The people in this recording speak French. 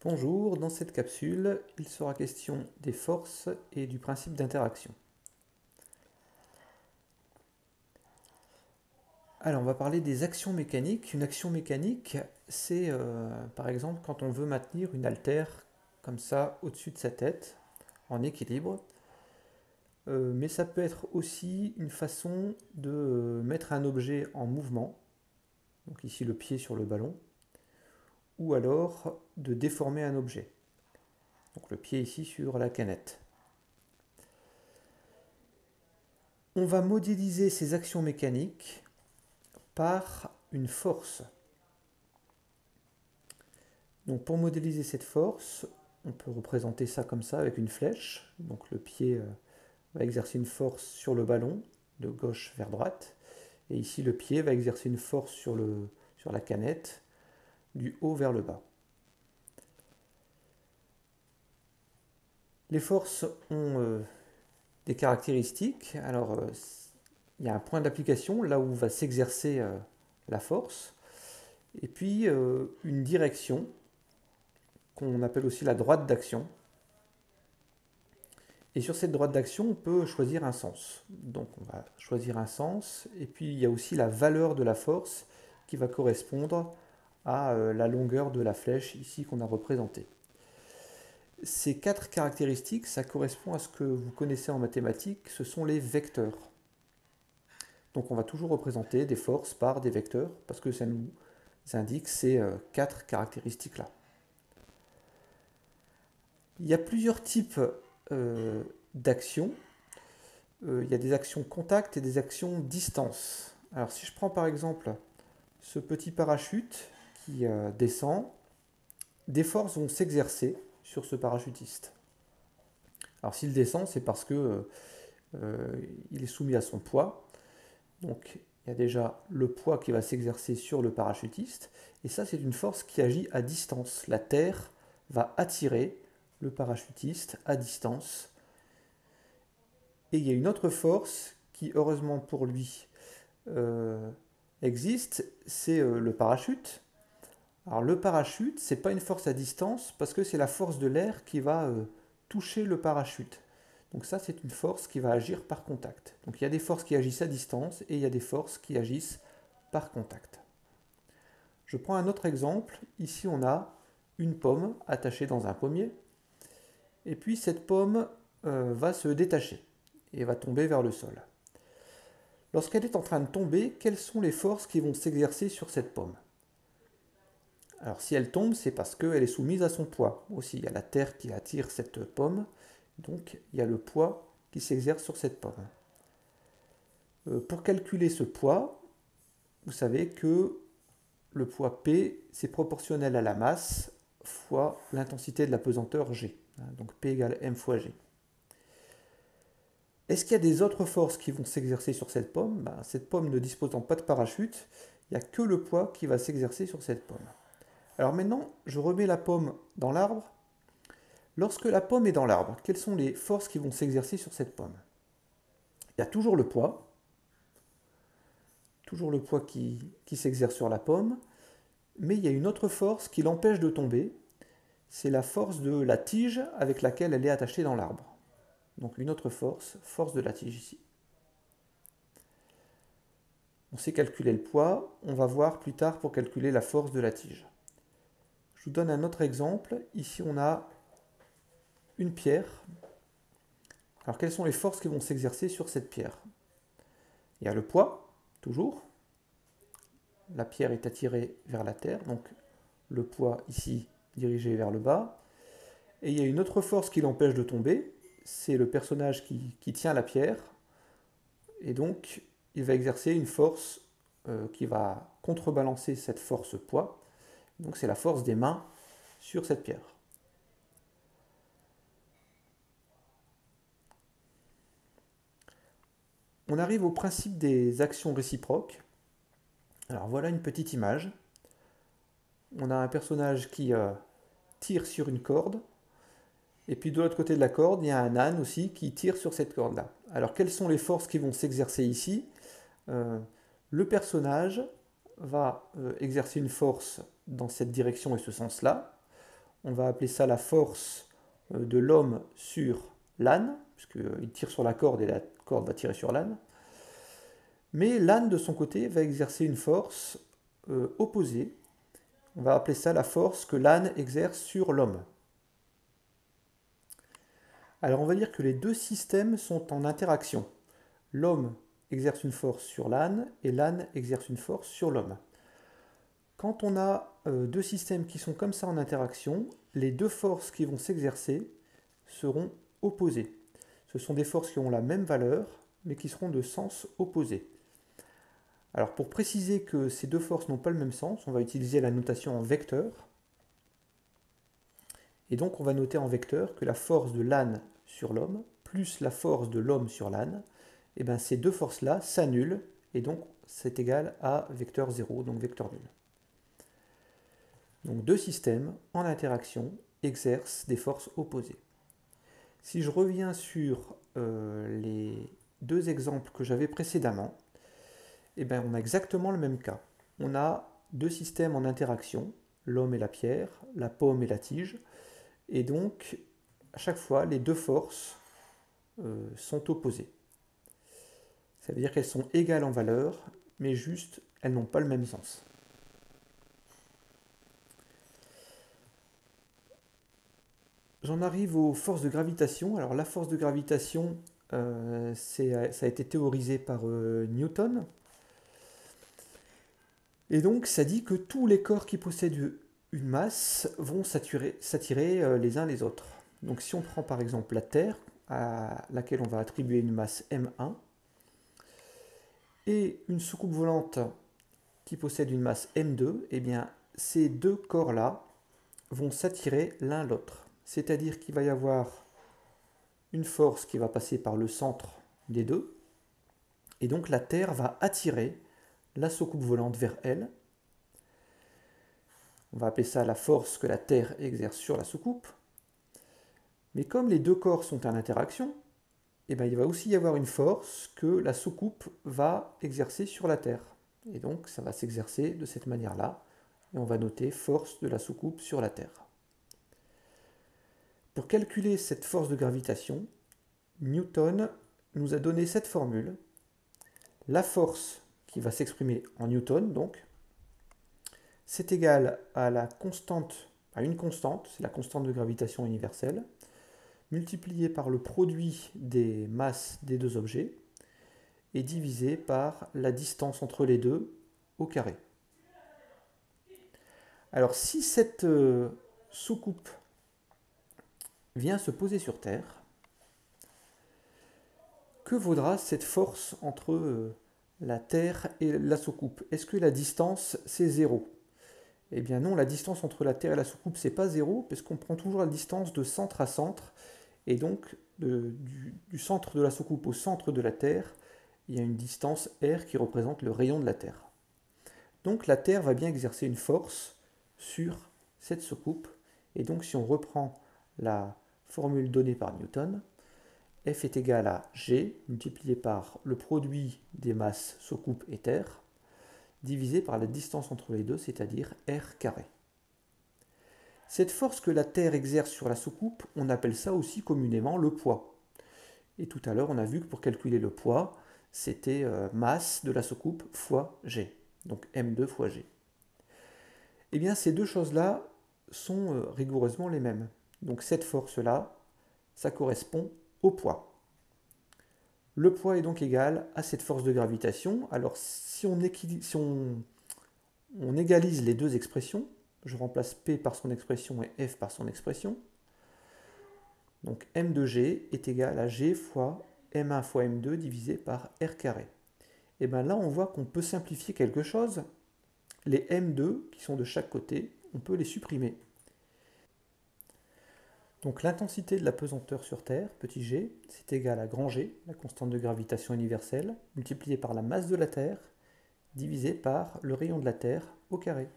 Bonjour, dans cette capsule, il sera question des forces et du principe d'interaction. Alors, on va parler des actions mécaniques. Une action mécanique, c'est par exemple quand on veut maintenir une haltère comme ça au-dessus de sa tête, en équilibre. Mais ça peut être aussi une façon de mettre un objet en mouvement, donc ici le pied sur le ballon, ou alors de déformer un objet, donc le pied ici sur la canette. On va modéliser ces actions mécaniques par une force. Donc pour modéliser cette force, on peut représenter ça comme ça avec une flèche. Donc le pied va exercer une force sur le ballon de gauche vers droite. Et ici le pied va exercer une force sur la canette du haut vers le bas. Les forces ont des caractéristiques. Alors il y a un point d'application là où va s'exercer la force. Et puis une direction qu'on appelle aussi la droite d'action. Et sur cette droite d'action, on peut choisir un sens. Donc on va choisir un sens, et puis il y a aussi la valeur de la force qui va correspondre à la longueur de la flèche ici qu'on a représentée. Ces quatre caractéristiques, ça correspond à ce que vous connaissez en mathématiques, ce sont les vecteurs. Donc on va toujours représenter des forces par des vecteurs, parce que ça nous indique ces quatre caractéristiques-là. Il y a plusieurs types d'actions. Il y a des actions contact et des actions distance. Alors si je prends par exemple ce petit parachute qui descend, des forces vont s'exercer sur ce parachutiste. Alors s'il descend, c'est parce que il est soumis à son poids. Donc il y a déjà le poids qui va s'exercer sur le parachutiste. Et ça, c'est une force qui agit à distance. La Terre va attirer le parachutiste à distance. Et il y a une autre force qui, heureusement pour lui, existe, c'est le parachute. Alors le parachute, c'est pas une force à distance parce que c'est la force de l'air qui va toucher le parachute. Donc ça, c'est une force qui va agir par contact. Donc il y a des forces qui agissent à distance et il y a des forces qui agissent par contact. Je prends un autre exemple. Ici, on a une pomme attachée dans un pommier. Et puis cette pomme va se détacher et va tomber vers le sol. Lorsqu'elle est en train de tomber, quelles sont les forces qui vont s'exercer sur cette pomme? Alors si elle tombe, c'est parce qu'elle est soumise à son poids. Aussi, il y a la terre qui attire cette pomme, donc il y a le poids qui s'exerce sur cette pomme. Pour calculer ce poids, vous savez que le poids P, c'est proportionnel à la masse fois l'intensité de la pesanteur G. Donc P égale M fois G. Est-ce qu'il y a des autres forces qui vont s'exercer sur cette pomme? Cette pomme ne disposant pas de parachute, il n'y a que le poids qui va s'exercer sur cette pomme. Alors maintenant, je remets la pomme dans l'arbre. Lorsque la pomme est dans l'arbre, quelles sont les forces qui vont s'exercer sur cette pomme? Il y a toujours le poids qui s'exerce sur la pomme, mais il y a une autre force qui l'empêche de tomber, c'est la force de la tige avec laquelle elle est attachée dans l'arbre. Donc une autre force, force de la tige ici. On sait calculer le poids, on va voir plus tard pour calculer la force de la tige. Je vous donne un autre exemple. Ici, on a une pierre. Alors, quelles sont les forces qui vont s'exercer sur cette pierre? Il y a le poids, toujours. La pierre est attirée vers la terre, donc le poids ici dirigé vers le bas. Et il y a une autre force qui l'empêche de tomber, c'est le personnage qui tient la pierre. Et donc, il va exercer une force qui va contrebalancer cette force poids. Donc, c'est la force des mains sur cette pierre. On arrive au principe des actions réciproques. Alors voilà une petite image. On a un personnage qui tire sur une corde. Et puis de l'autre côté de la corde, il y a un âne aussi qui tire sur cette corde-là. Alors quelles sont les forces qui vont s'exercer ici? Le personnage va exercer une force dans cette direction et ce sens-là. on va appeler ça la force de l'homme sur l'âne, puisqu'il tire sur la corde et la corde va tirer sur l'âne. Mais l'âne, de son côté, va exercer une force opposée. On va appeler ça la force que l'âne exerce sur l'homme. Alors on va dire que les deux systèmes sont en interaction. L'homme exerce une force sur l'âne et l'âne exerce une force sur l'homme. Quand on a deux systèmes qui sont comme ça en interaction, les deux forces qui vont s'exercer seront opposées. Ce sont des forces qui ont la même valeur, mais qui seront de sens opposé. Alors pour préciser que ces deux forces n'ont pas le même sens, on va utiliser la notation en vecteur. Et donc on va noter en vecteur que la force de l'âne sur l'homme, plus la force de l'homme sur l'âne, et bien ces deux forces-là s'annulent, et donc c'est égal à vecteur 0, donc vecteur nul. Donc deux systèmes en interaction exercent des forces opposées. Si je reviens sur les deux exemples que j'avais précédemment, eh bien, on a exactement le même cas. On a deux systèmes en interaction, l'homme et la pierre, la pomme et la tige, et donc à chaque fois les deux forces sont opposées. Ça veut dire qu'elles sont égales en valeur, mais juste elles n'ont pas le même sens. J'en arrive aux forces de gravitation. Alors la force de gravitation, ça a été théorisé par Newton. Et donc ça dit que tous les corps qui possèdent une masse vont s'attirer les uns les autres. Donc si on prend par exemple la Terre, à laquelle on va attribuer une masse M1, et une soucoupe volante qui possède une masse M2, eh bien ces deux corps-là vont s'attirer l'un l'autre. C'est-à-dire qu'il va y avoir une force qui va passer par le centre des deux, et donc la Terre va attirer la soucoupe volante vers elle. On va appeler ça la force que la Terre exerce sur la soucoupe. Mais comme les deux corps sont en interaction, eh bien, il va aussi y avoir une force que la soucoupe va exercer sur la Terre. Et donc ça va s'exercer de cette manière-là. Et on va noter force de la soucoupe sur la Terre. Pour calculer cette force de gravitation, Newton nous a donné cette formule. La force qui va s'exprimer en newton, donc, c'est égal à une constante, c'est la constante de gravitation universelle, multipliée par le produit des masses des deux objets, et divisé par la distance entre les deux au carré. Alors si cette soucoupe vient se poser sur Terre, que vaudra cette force entre la Terre et la soucoupe? Est-ce que la distance c'est 0? Eh bien non, la distance entre la Terre et la soucoupe c'est pas 0, puisqu'on prend toujours la distance de centre à centre, et donc du centre de la soucoupe au centre de la Terre, il y a une distance r qui représente le rayon de la Terre. Donc la Terre va bien exercer une force sur cette soucoupe, et donc si on reprend la formule donnée par Newton, F est égal à G multiplié par le produit des masses soucoupe et Terre, divisé par la distance entre les deux, c'est-à-dire R carré. Cette force que la Terre exerce sur la soucoupe, on appelle ça aussi communément le poids. Et tout à l'heure, on a vu que pour calculer le poids, c'était masse de la soucoupe fois G, donc M2 fois G. Eh bien, ces deux choses-là sont rigoureusement les mêmes. Donc cette force-là, ça correspond au poids. Le poids est donc égal à cette force de gravitation. Alors si on égalise les deux expressions, je remplace P par son expression et F par son expression, donc M de G est égal à G fois M1 fois M2 divisé par R carré. Et bien là on voit qu'on peut simplifier quelque chose. Les M2 qui sont de chaque côté, on peut les supprimer. Donc l'intensité de la pesanteur sur Terre, petit g, c'est égal à grand G, la constante de gravitation universelle, multiplié par la masse de la Terre, divisé par le rayon de la Terre au carré.